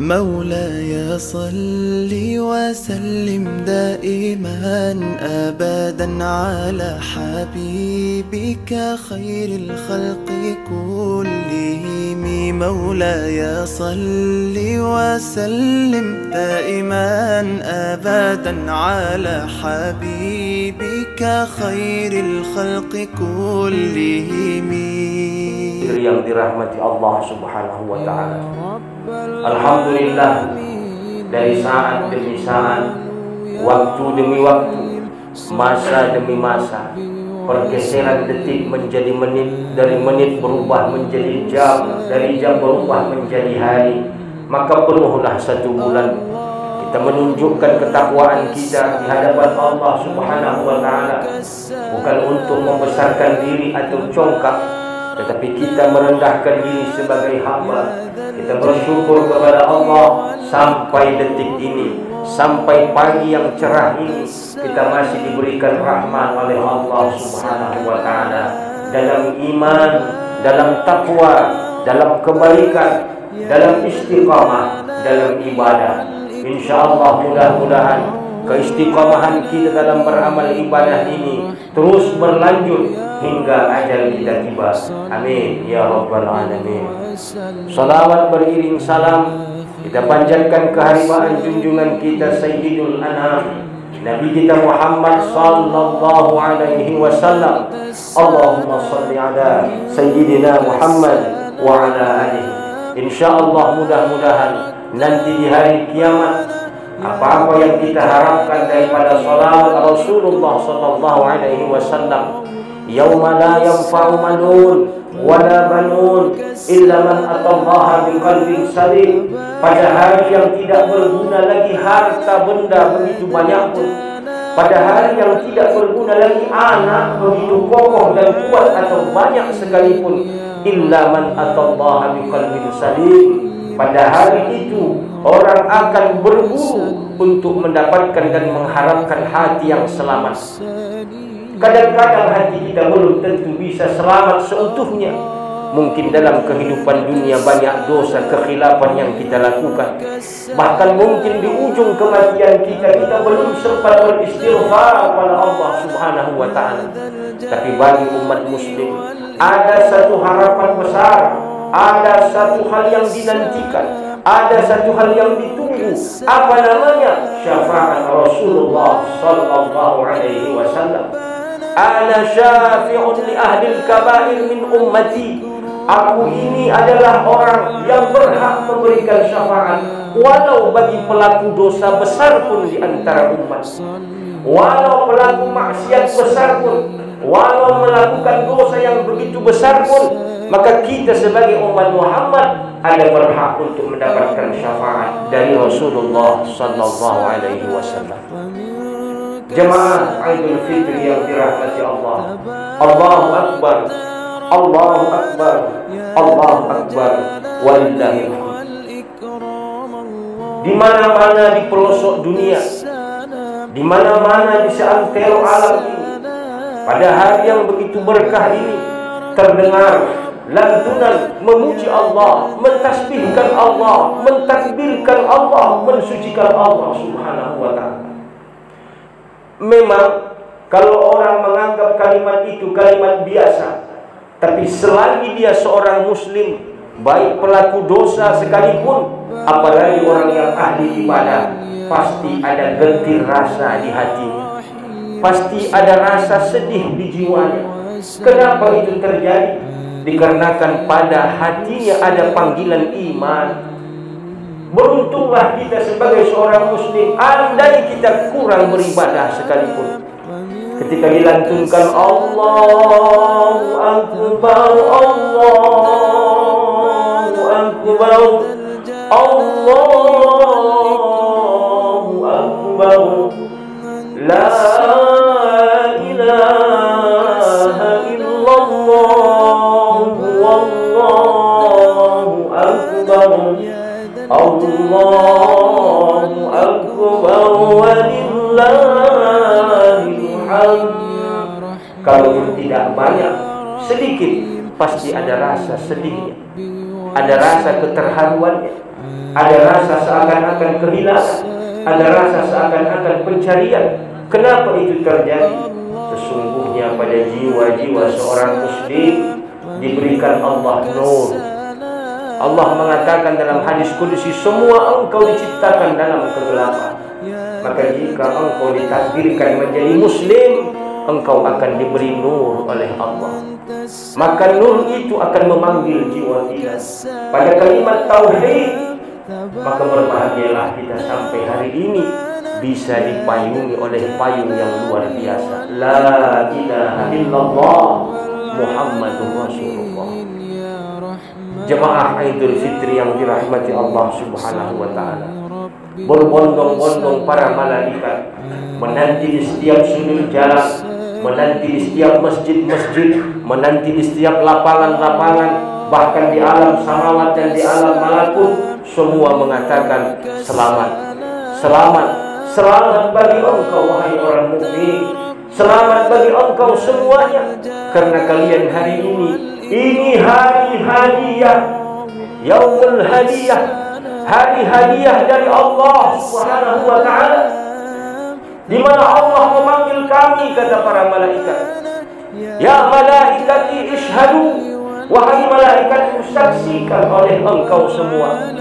مولاي صل وسلم دائما أبدا على حبيبك خير الخلق كلهم. مولاي صل وسلم دائما أبدا على حبيبك خير الخلق كلهم. Yang dirahmati Allah Subhanahu wa Ta'ala. Alhamdulillah, dari saat demi saat, waktu demi waktu, masa demi masa, pergeseran detik menjadi menit, dari menit berubah menjadi jam, dari jam berubah menjadi hari, maka penuhlah satu bulan kita menunjukkan ketakwaan kita di hadapan Allah Subhanahu wa Ta'ala, bukan untuk membesarkan diri atau congkak, tetapi kita merendahkan diri sebagai hamba. Kita bersyukur kepada Allah sampai detik ini, sampai pagi yang cerah ini, kita masih diberikan rahmat oleh Allah Subhanahu wa Ta'ala dalam iman, dalam takwa, dalam kebaikan, dalam istiqamah, dalam ibadah. InsyaAllah mudah-mudahan keistiqamahan kita dalam beramal ibadah ini terus berlanjut hingga ajal kita tiba. Amin ya rabbal alamin. Salawat beriring salam kita panjatkan kehadiran junjungan kita Sayyidul Anam, Nabi kita Muhammad sallallahu alaihi wasallam. Allahumma salli ala Sayyidina Muhammad wa ala alihi. InsyaAllah mudah-mudahan nanti di hari kiamat, apa-apa yang kita harapkan daripada salawat Rasulullah sallallahu alaihi wasallam, yauma la yanfa'u malun wala banun illa man atallaha biqalbin salim, pada hari yang tidak berguna lagi harta benda begitu banyak pun, pada hari yang tidak berguna lagi anak begitu kokoh dan kuat atau banyak sekalipun, illa man atallaha biqalbin salim, pada hari itu orang akan berburu untuk mendapatkan dan mengharapkan hati yang selamat. Kadang-kadang hati kita belum tentu bisa selamat seutuhnya. Mungkin dalam kehidupan dunia banyak dosa kekhilafan yang kita lakukan. Bahkan mungkin di ujung kematian kita belum sempat beristighfar kepada Allah Subhanahu wa Ta'ala. Tapi bagi umat muslim ada satu harapan besar, ada satu hal yang dinantikan, ada satu hal yang ditunggu. Apa namanya? Syafaat Rasulullah sallallahu alaihi wasallam. Ana syafi'un li ahli al-kaba'ir min ummati. Aku ini adalah orang yang berhak memberikan syafaat walau bagi pelaku dosa besar pun di antara umat. Walau pelaku maksiat besar pun, walau melakukan dosa yang begitu besar pun, maka kita sebagai umat Muhammad ada berhak untuk mendapatkan syafaat dari Rasulullah sallallahu alaihi wasallam. Jemaah Idul Fitri yang dirahmati Allah, Allahu Akbar, Allahu Akbar, Allahu Akbar, walillahil hamd. Di mana-mana di pelosok dunia, di mana-mana di seantero alam ini, pada hari yang begitu berkah ini terdengar lantunan memuji Allah, mentasbihkan Allah, mentakbirkan Allah, mensucikan Allah Subhanahu wa Ta'ala. Memang kalau orang menganggap kalimat itu kalimat biasa, tapi selagi dia seorang muslim, baik pelaku dosa sekalipun, apalagi orang yang ahli ibadah, pasti ada getir rasa di hatinya, pasti ada rasa sedih di jiwanya. Kenapa itu terjadi? Dikarenakan pada hatinya ada panggilan iman. Beruntunglah kita sebagai seorang muslim, andai kita kurang beribadah sekalipun, ketika dilantunkan Allahu Akbar, Allahu Akbar, Allahu Akbar, la ilaha illallah, wallahu akbar, Allahu Akbar, walillahil hamd. Kalau tidak banyak, sedikit, pasti ada rasa sedihnya, ada rasa keterharuannya, Ada rasa seakan-akan kehilangan, ada rasa seakan-akan pencarian. Kenapa itu terjadi? Sesungguhnya pada jiwa-jiwa seorang muslim diberikan Allah nur. Allah mengatakan dalam hadis qudsi, semua engkau diciptakan dalam kegelapan. Maka jika engkau ditakdirkan menjadi muslim, engkau akan diberi nur oleh Allah. Maka nur itu akan memanggil jiwa kita pada kalimat tauhid. Maka berbahagialah kita sampai hari ini bisa dipayungi oleh payung yang luar biasa. La ilaha illallah Muhammadur Rasulullah. Jemaah Idul Fitri yang dirahmati Allah Subhanahu wa taala. Berbondong-bondong para malaikat menanti di setiap sudut jalan, menanti di setiap masjid-masjid, menanti di setiap lapangan-lapangan, bahkan di alam samawat dan di alam malakut. Semua mengatakan selamat, selamat, selamat bagi engkau wahai orang mukmin, selamat bagi engkau semuanya, karena kalian hari ini hari hadiah, yaumul hadiah, hari hadiah dari Allah Subhanahu wa taala, di mana Allah memanggil kami, kata para malaikat, ya malaikati ishhadu, wahai malaikatku saksikan oleh engkau semua.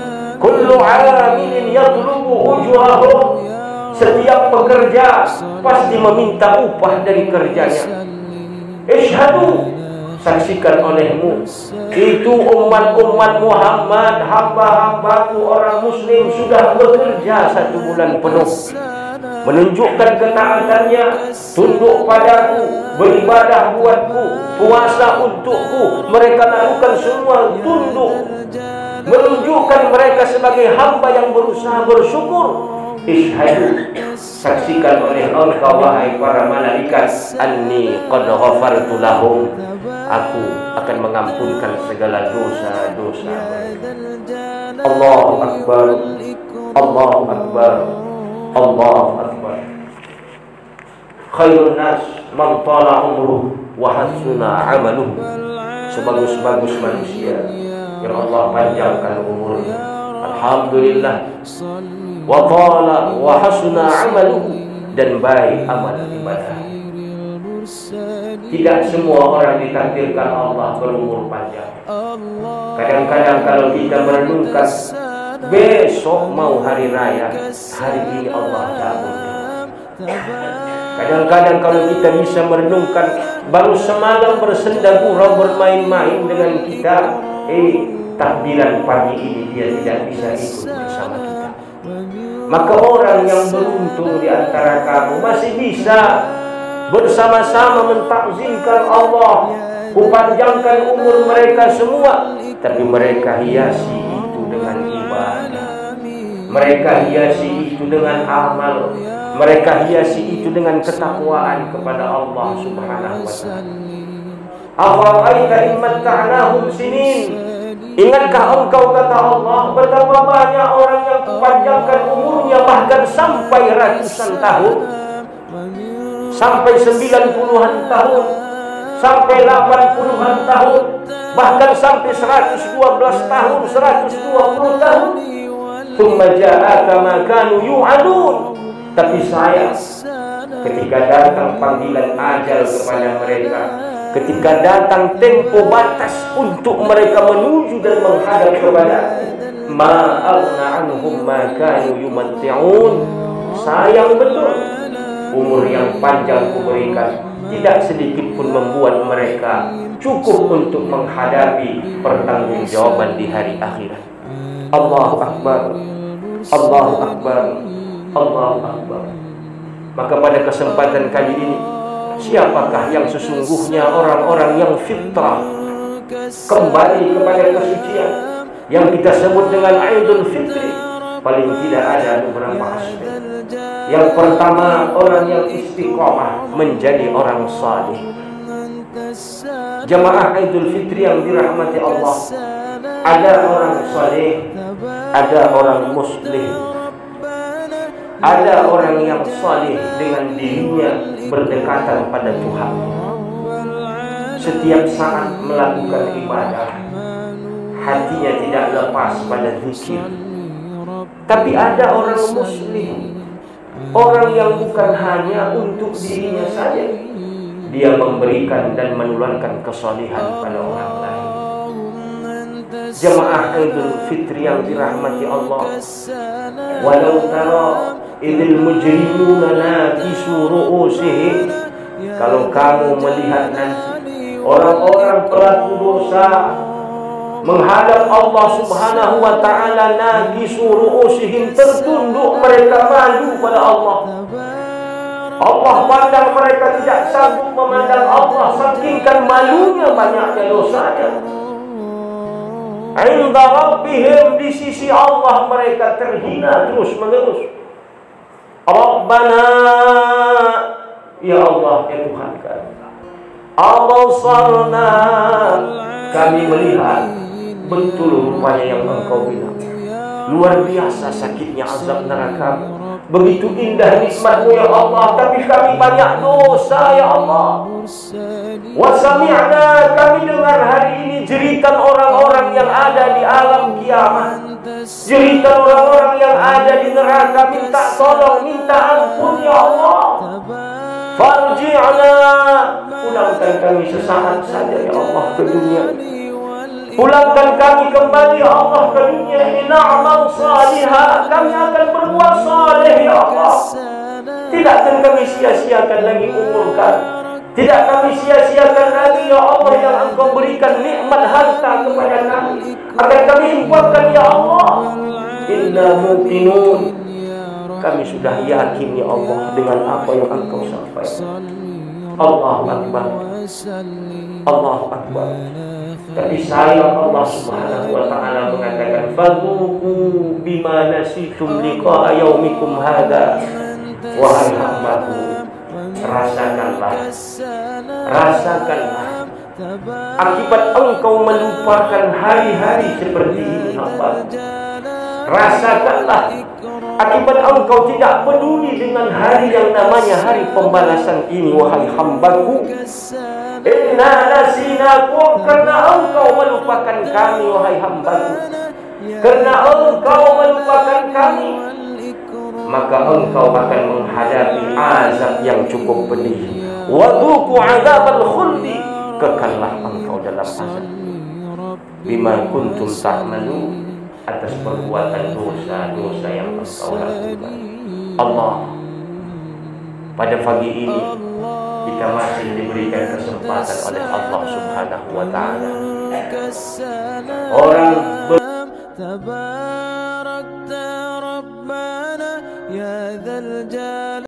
Kullu amilin yatlubu ujurahum, setiap pekerja pasti meminta upah dari kerjanya. Ishhadu, saksikan olehmu, itu umat-umat Muhammad, hamba-hambaku orang muslim sudah bekerja 1 bulan penuh, menunjukkan ketaatannya, tunduk padaku, beribadah buatku, puasa untukku. Mereka lakukan semua tunduk, menunjukkan mereka sebagai hamba yang berusaha bersyukur. Ishhadu, saksikan oleh engkau wahai para malaikat, anni qad ghafartu lahum, aku akan mengampunkan segala dosa-dosa mereka. Allahu akbar, Allahu akbar, Allahu akbar. Khairun nas man tala umruh wa hasuna amaluh. Sebagus-bagus manusia yang Allah panjangkan umurnya, alhamdulillah, wa tala wa hasuna amaluh, dan baik amal ibadah. Tidak semua orang ditakdirkan Allah berumur panjang. Kadang-kadang kalau kita merenungkan, besok mau hari raya, hari ini Allah cabut. Kadang-kadang kalau kita bisa merenungkan, baru semalam bersenda gurau bermain-main dengan kita, takbiran pagi ini dia tidak bisa ikut bersama kita. Maka orang yang beruntung di antara kamu masih bisa bersama-sama mentakzimkan Allah, kupanjangkan umur mereka semua, tapi mereka hiasi itu dengan ibadah, mereka hiasi itu dengan amal, mereka hiasi itu dengan ketakwaan kepada Allah Subhanahu wa taala. Afara'aita in matta'nahum sinin, ingatkah engkau, kata Allah, betapa banyak orang yang kupanjangkan umurnya bahkan sampai ratusan tahun, sampai 90-an tahun, sampai 80-an tahun, bahkan sampai 112 tahun, 120 tahun. Tsumma ja'aka ma kanu yu'adun. Tapi sayang, ketika datang panggilan ajal kepada mereka, ketika datang tempo batas untuk mereka menuju dan menghadap kepada ma'alna anhum ma kanu yumatti'un, sayang betul, umur yang panjang kuberikan tidak sedikit pun membuat mereka cukup untuk menghadapi pertanggungjawaban di hari akhirat. Allahu akbar, Allahu akbar, Allahu akbar. Maka pada kesempatan kali ini, siapakah yang sesungguhnya orang-orang yang fitrah, kembali kepada kesucian, yang kita sebut dengan Idul Fitri? Paling tidak ada beberapa aspek. Yang pertama, orang yang istiqomah menjadi orang saleh. Jemaah Idul Fitri yang dirahmati Allah, ada orang saleh, ada orang muslim, ada orang yang saleh dengan dirinya berdekatan pada Tuhan, setiap saat melakukan ibadah, hatinya tidak lepas pada zikir, Tapi ada orang muslim, orang yang bukan hanya untuk dirinya saja, dia memberikan dan menularkan kesalihan pada orang lain. Jemaah Idul Fitri yang dirahmati Allah, walau tara idil mujrimuna nakisu ru'usihim, kalau kamu melihat nanti orang-orang pelaku dosa menghadap Allah Subhanahu wa ta'ala, nakisu ru'usihim, tertunduk mereka, malu pada Allah. Allah pandang mereka tidak sanggup memandang Allah, sakingkan malunya, banyaknya dosanya. Inda Rabbihim, di sisi Allah mereka terhina terus menerus. Rabbana, ya Allah, ya Tuhan kami, abasarna, kami melihat betul rupanya yang Engkau bilang. Luar biasa sakitnya azab neraka. Begitu indah nikmat-Mu ya Allah, tapi kami banyak dosa ya Allah. Wasami'na, kami dengar hari ini jeritan orang-orang yang ada di alam kiamat, jeritan orang-orang yang ada di neraka, minta tolong, minta ampun ya Allah. Farji'na, pulangkan kami sesaat saja ya Allah ke dunia. Pulangkan kami kembali ya Allah ke dunia ini, na'mal salihah, kami akan berbuat saleh ya Allah. Tidak akan kami sia-siakan lagi umur kami, tidak kami sia-siakan lagi ya Allah yang Engkau berikan nikmat harta kepada kami, akan kami infakkan ya Allah. Inna muqinun, kami sudah yakin ya Allah dengan apa yang Engkau sampaikan. Allahu Akbar, Allahu Akbar. Tapi sayang Allah Subhanahu wa ta'ala mengatakan, fadhuku bima nasitum liqa'a yaumikum hadha. Wahai hambaku, rasakanlah, rasakanlah akibat engkau melupakan hari-hari seperti ini hamba. Rasakanlah akibat engkau tidak peduli dengan hari yang namanya hari pembalasan ini, wahai hambaku. Inna nasinakum, karena engkau melupakan kami wahai hambaku, karena engkau melupakan kami, maka engkau akan menghadapi azab yang cukup pedih. Wadhuku azabal khuldi, kekallah engkau dalam azab. Bima kuntum ta'malu, atas perbuatan dosa-dosa yang engkau lakukan. Allah, pada pagi ini kita masih diberikan kesempatan oleh Allah Subhanahu wa ta'ala. Orang tabarakta rabbana ya dzal jalali.